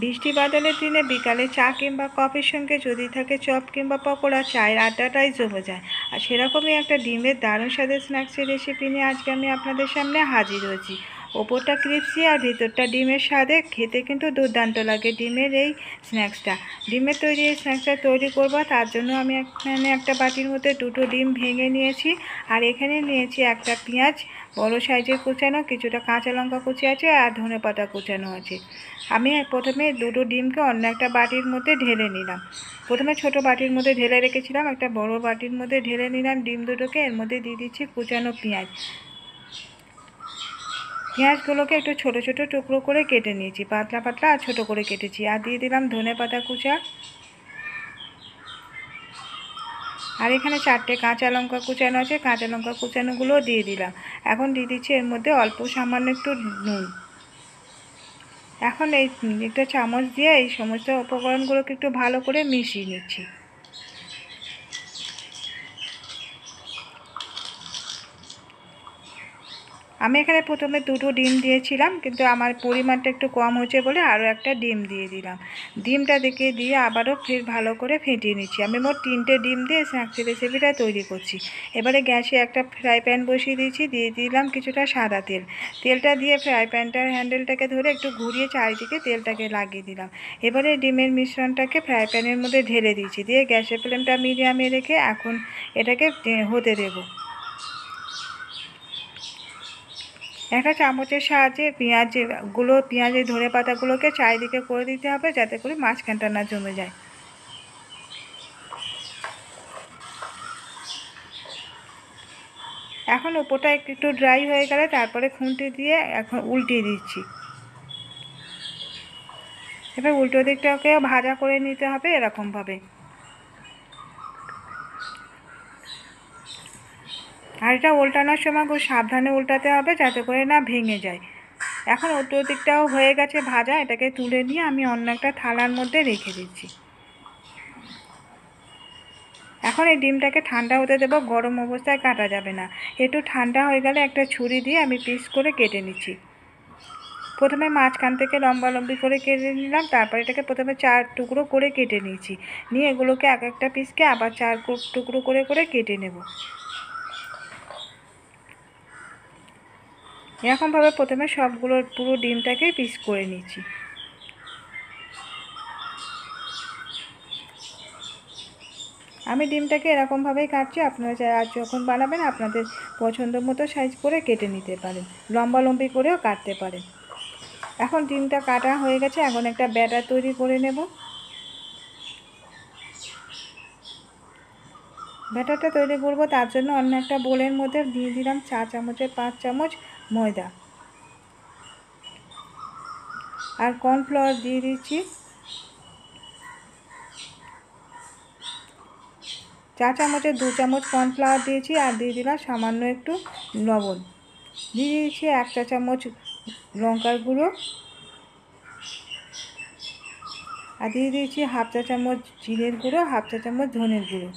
বৃষ্টি বাদলের দিনে বিকালে চা কিংবা কফির সঙ্গে যদি থাকে চপ কিংবা পকোড়া, চায়ের আড্ডাটাই জমে যায়। আর সেরকমই একটা ডিমের দারুণ স্বাদের স্ন্যাক্সের রেসিপি নিয়ে আজকে আমি আপনাদের সামনে হাজির হয়েছি। ওপরটা ক্রিপসি আর ভিতরটা ডিমের স্বাদে, খেতে কিন্তু দুর্দান্ত লাগে ডিমের এই স্ন্যাক্সটা। ডিমের তৈরি এই স্ন্যাক্সটা তৈরি করব, তার জন্য আমি এখানে একটা বাটির মধ্যে 2টো ডিম ভেঙে নিয়েছি। আর এখানে নিয়েছি একটা পেঁয়াজ বড় সাইজের কুচানো, কিছুটা কাঁচা লঙ্কা কুচি আছে, আর ধনেপাতা কুচানো আছে। আমি প্রথমে 2টো ডিমকে অন্য একটা বাটির মধ্যে ঢেলে নিলাম। প্রথমে ছোট বাটির মধ্যে ঢেলে রেখেছিলাম, একটা বড় বাটির মধ্যে ঢেলে নিলাম ডিম দুটোকে। এর মধ্যে দিয়ে দিচ্ছি কুচানো পেঁয়াজ। পেঁয়াজগুলোকে একটু ছোট ছোট টুকরো করে কেটে নিয়েছি, পাতলা পাতলা আর ছোট করে কেটেছি। আর দিয়ে দিলাম ধনেপাতা কুচা। আর এখানে 4টে কাঁচা লঙ্কা কুচানো আছে, কাঁচা লঙ্কা কুচানোগুলোও দিয়ে দিলাম। এখন দিয়ে দিচ্ছি এর মধ্যে অল্প সামান্য একটু নুন। এখন এই একটা চামচ দিয়ে এই সমস্ত উপকরণগুলোকে একটু ভালো করে মিশিয়ে নিচ্ছি। আমি এখানে প্রথমে 2টো ডিম দিয়েছিলাম, কিন্তু আমার পরিমাণটা একটু কম হয়েছে বলে আরও একটা ডিম দিয়ে দিলাম। ডিমটা দিয়ে আবারও ফের ভালো করে ফেটিয়ে নিচ্ছি। আমি মোট 3টে ডিম দিয়ে স্ন্যাক্সের রেসিপিটা তৈরি করছি। এবারে গ্যাসে একটা ফ্রাই প্যান বসিয়ে দিয়েছি, দিয়ে দিলাম কিছুটা সাদা তেল। তেলটা দিয়ে ফ্রাই প্যানটার হ্যান্ডেলটাকে ধরে একটু ঘুরিয়ে চারিদিকে তেলটাকে লাগিয়ে দিলাম। এবারে ডিমের মিশ্রণটাকে ফ্রাই প্যানের মধ্যে ঢেলে দিয়েছি, দিয়ে গ্যাসের ফ্লেমটা মিডিয়ামে রেখে এখন এটাকে হতে দেবো। একটা চামচের সাহায্যে পেঁয়াজের ধনেপাতাগুলোকে চারিদিকে করে দিতে হবে, যাতে করে মাঝখানটা না জমে যায়। এখন উপরটা একটু ড্রাই হয়ে গেলে তারপরে খুন্তি দিয়ে এখন উল্টিয়ে দিচ্ছি। এবার উল্টো দিকটাকে ভাজা করে নিতে হবে এরকমভাবে। আর এটা উল্টানোর সময় খুব সাবধানে উল্টাতে হবে, যাতে করে না ভেঙে যায়। এখন উল্টো দিকটাও হয়ে গেছে ভাজা, এটাকে তুলে নিয়ে আমি অন্য একটা থালার মধ্যে রেখে দিচ্ছি। এখন এই ডিমটাকে ঠান্ডা হতে দেবো, গরম অবস্থায় কাটা যাবে না। একটু ঠান্ডা হয়ে গেলে একটা ছুরি দিয়ে আমি পিস করে কেটে নিচ্ছি। প্রথমে মাঝখান থেকে লম্বালম্বি করে কেটে নিলাম, তারপর এটাকে প্রথমে 4 টুকরো করে কেটে নিয়েছি। নিয়ে এগুলোকে এক একটা পিসকে আবার 4 টুকরো করে করে কেটে নেব। এরকমভাবে প্রথমে সবগুলোর পুরো ডিমটাকে পিস করে নিচ্ছি। আমি ডিমটাকে এরকমভাবেই কাটছি, আপনারা আর যখন বানাবেন আপনাদের পছন্দ মতো সাইজ করে কেটে নিতে পারেন, লম্বালম্বি করেও কাটতে পারেন। এখন ডিমটা কাটা হয়ে গেছে, এখন একটা ব্যাটার তৈরি করে নেব। ব্যাটারটা তৈরি করব, তার জন্য অন্য একটা বোলের মধ্যে দিয়ে দিলাম 4 চামচের 5 চামচ ময়দা। আর কর্নফ্লাওয়ার দিয়ে দিচ্ছি 4 চামচের 2 চামচ কর্নফ্লাওয়ার দিয়েছি। আর দিয়ে দিলাম সামান্য একটু লবণ। দিয়ে দিচ্ছি 1 চা চামচ লঙ্কার গুঁড়ো। আর দিয়ে দিয়েছি হাফ চা চামচ জিরের গুঁড়ো, হাফ চা চামচ ধনের গুঁড়ো।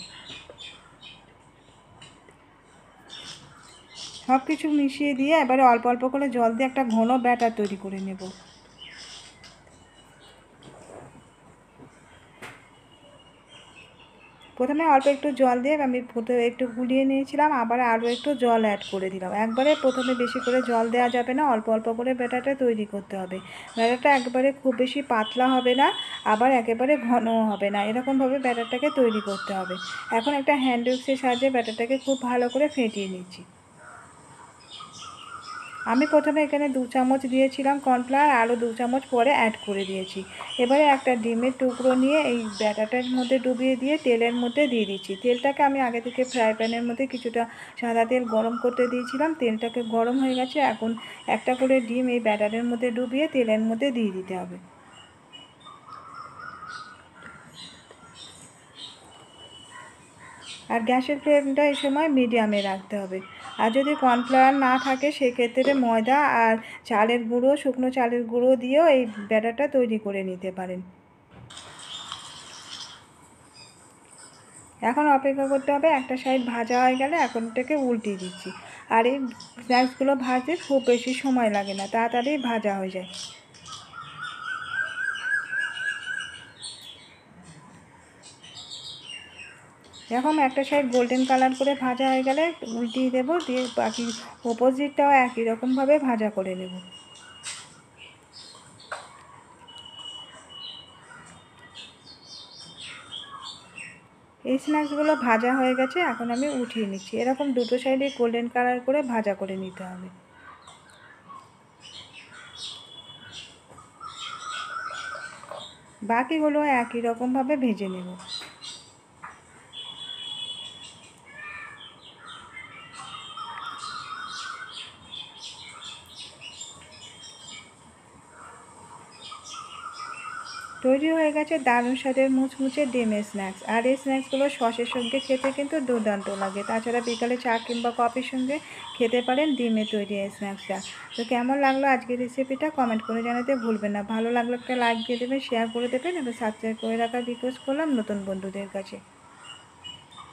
সব কিছু মিশিয়ে দিয়ে এবারে অল্প অল্প করে জল দিয়ে একটা ঘন ব্যাটার তৈরি করে নেব। প্রথমে অল্প একটু জল দিয়ে আমি একটু গুলিয়ে নিয়েছিলাম, আবার আরও একটু জল অ্যাড করে দিলাম। একবারে প্রথমে বেশি করে জল দেওয়া যাবে না, অল্প অল্প করে ব্যাটারটা তৈরি করতে হবে। ব্যাটারটা একবারে খুব বেশি পাতলা হবে না, আবার একেবারে ঘনও হবে না, এরকমভাবে ব্যাটারটাকে তৈরি করতে হবে। এখন একটা হ্যান্ড উইক্সের সাহায্যে ব্যাটারটাকে খুব ভালো করে ফেটিয়ে নিচ্ছি। আমি প্রথমে এখানে 2 চামচ দিয়েছিলাম কর্নফ্লাওয়ার, আরও 2 চামচ পরে অ্যাড করে দিয়েছি। এবারে একটা ডিমের টুকরো নিয়ে এই ব্যাটারটার মধ্যে ডুবিয়ে দিয়ে তেলের মধ্যে দিয়ে দিচ্ছি। তেলটাকে আমি আগে থেকে ফ্রাই প্যানের মধ্যে কিছুটা সাদা তেল গরম করতে দিয়েছিলাম। তেলটাকে গরম হয়ে গেছে, এখন একটা করে ডিম এই ব্যাটারের মধ্যে ডুবিয়ে তেলের মধ্যে দিয়ে দিতে হবে। আর গ্যাসের ফ্লেমটা এই সময় মিডিয়ামে রাখতে হবে। আর যদি কর্নফ্লাওয়ার না থাকে সেক্ষেত্রে ময়দা আর চালের গুঁড়ো, শুকনো চালের গুঁড়ো দিয়েও এই ব্যাটারটা তৈরি করে নিতে পারেন। এখন অপেক্ষা করতে হবে, একটা সাইড ভাজা হয়ে গেলে এখন এটাকে উল্টিয়ে দিচ্ছি। আর এই স্ন্যাক্সগুলো ভাজতে খুব বেশি সময় লাগে না, তাড়াতাড়ি ভাজা হয়ে যায়। এরকম একটা সাইড গোল্ডেন কালার করে ভাজা হয়ে গেলে উল্টিয়ে দেবো, দিয়ে বাকি অপোজিটটাও একই রকমভাবে ভাজা করে নেব। এই স্ন্যাক্সগুলো ভাজা হয়ে গেছে, এখন আমি উঠিয়ে নিচ্ছি। এরকম দুটো সাইডে গোল্ডেন কালার করে ভাজা করে নিতে হবে। বাকিগুলো একই রকমভাবে ভেজে নেব। তৈরি হয়ে গেছে দারুণ স্বাদের মুচমুচে ডিমের স্ন্যাক্স। আর এই স্ন্যাক্সগুলো সসের সঙ্গে খেতে কিন্তু দুর্দান্ত লাগে। তাছাড়া বিকালে চা কিংবা কফির সঙ্গে খেতে পারেন ডিমে তৈরি এই স্ন্যাক্সটা। তো কেমন লাগলো আজকের রেসিপিটা কমেন্ট করে জানাতে ভুলবেন না। ভালো লাগলে একটা লাইক দিয়ে দেবেন, শেয়ার করে দেবেন এবং সাবস্ক্রাইব করে রাখার রিকোয়েস্ট করলাম নতুন বন্ধুদের কাছে।